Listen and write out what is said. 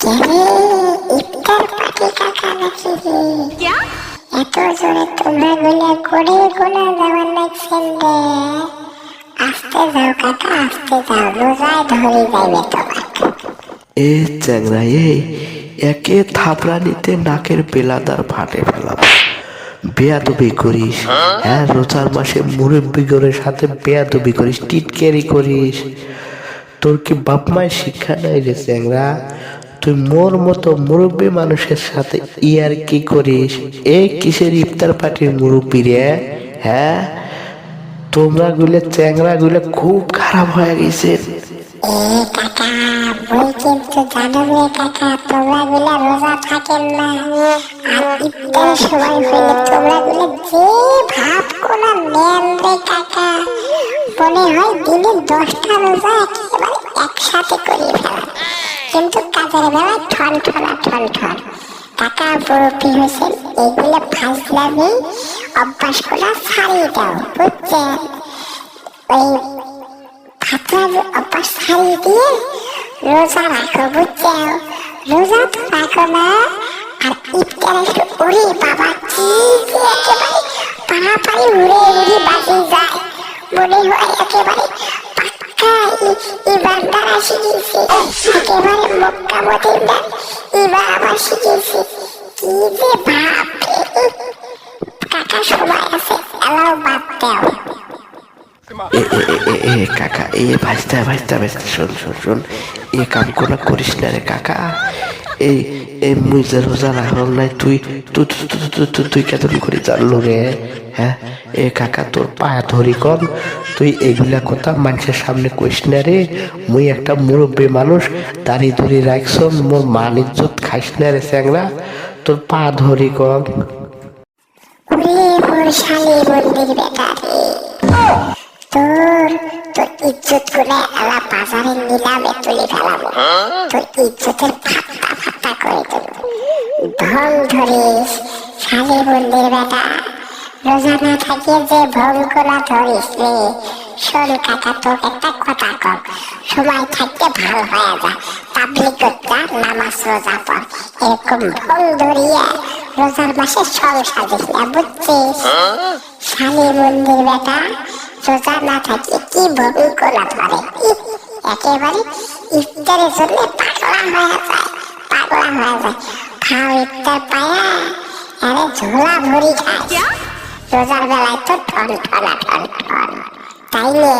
কেরে ইফতার পার্টি কাকা নাকি রে? এত জোরে তোমরা গুলা করে গোনা যাওয়ার লাগছেন রে। আস্তে যাও কাকা, আস্তে যাও, রোজায় ধরে যাইবে তোমাকে। এ চ্যাংরা, একে থাপড়া নিতে নাকের বেলাদার ফাটে ফেলাম। বেয়াদবি করিস, হ্যাঁ? রোজার মাসে মুরব্বিগণের সাথে বেয়াদবি করিস, টিটকারি করিস। তোর কি বাপ মায়ের শিক্ষা নাই রে চ্যাংরা? তুই মোর মতো মুরব্বী মানুষের সাথে ইয়ার কি করিস? এ কিসের ইফতার পার্টির মুরব্বী রে? হ্যাঁ, তোমরা গুলো চ্যাংরা গুলো খুব খারাপ হয়ে গেছে। এ কাকা, বই কিন্তু জানো রে কাকা, তোমরা গুলা রোজা থাকেন না, আর ইফতারের সময় হইলে তোমরা গুলা যে ভাব কোনা নেন রে কাকা, মনে হয় দিনে 10টা রোজা একেবারে একসাথে করিয়ে ফেলা। কিন্তু কাজের বেলায় ঠন ঠনা ঠন ঠন। কাকা মুরব্বী হয়েছেন, এইগুলো ফাজলামি অভ্যাস করা ছাড়িয়ে দাও, বুঝছেন? ওই খাতার অভ্যাস ছাড়িয়ে দিয়ে রোজা রাখো, বুঝছো? রোজা তো রাখো না, আর ইফতারে উড়ি বাবা, কি যে একেবারে পাড়াপাড়ি উড়ে উড়ি বাজে যায়, মনে হয় একেবারে পাক্কা ইবারদার শিখেছে, একেবারে মক্কা মদিনা এবার আবার শিখেছে। কি যে ভাব কাকা, সময় আছে, এলাও বাদ দাও। কাকা, ভাজতে ভাজতে ভাজতে, শোন শোন শোন, কাম কোনা করিস না রে কাকা। মুই যে রোজা রাখলাম নাই, তুই তুই তুই কেতন করে জানলো রে? হ্যাঁ, কাকা, তোর পায়া ধরি কম, তুই এগুলা কথা মানুষের সামনে কইস না রে। মুই একটা মুরব্বী মানুষ, দাড়ি ধরি রাখছ, মোর মান ইজ্জত খাইস না রে চ্যাংরা, তোর পা ধরি কম। তোর ইজ্জত গুলো এলা বাজারে নিলামে তুলে ফেলাবো, তোর ইজ্জতের ফাত্তা ফাত্তা করে দেবো। ভং ধরিস শালি বন্দির বেটা, রোজা না থাকিয়ে যে ভং করা ধরিস রে। শোন কাকা, তোর একটা কথা কম, সময় থাকতে ভালো হয়ে যা, তাবলিগ করতে নামাজ রোজা পর, এরকম ভং ধরিয়ে রোজার মাসে সংসার দিস না, বুঝছিস? শালি বন্দির বেটা, রোজা না থাকিয়ে কি ভং করা ধরে, একেবারে ইফতারের জন্য পাগলা হয়ে যায়, পাগলা হয়ে যায়। খাও ইফতার পায়া, আরে ঝোলা ভরি খায়, রোজার বেলায় তো ঠন ঠনা ঠন ঠন, তাইলে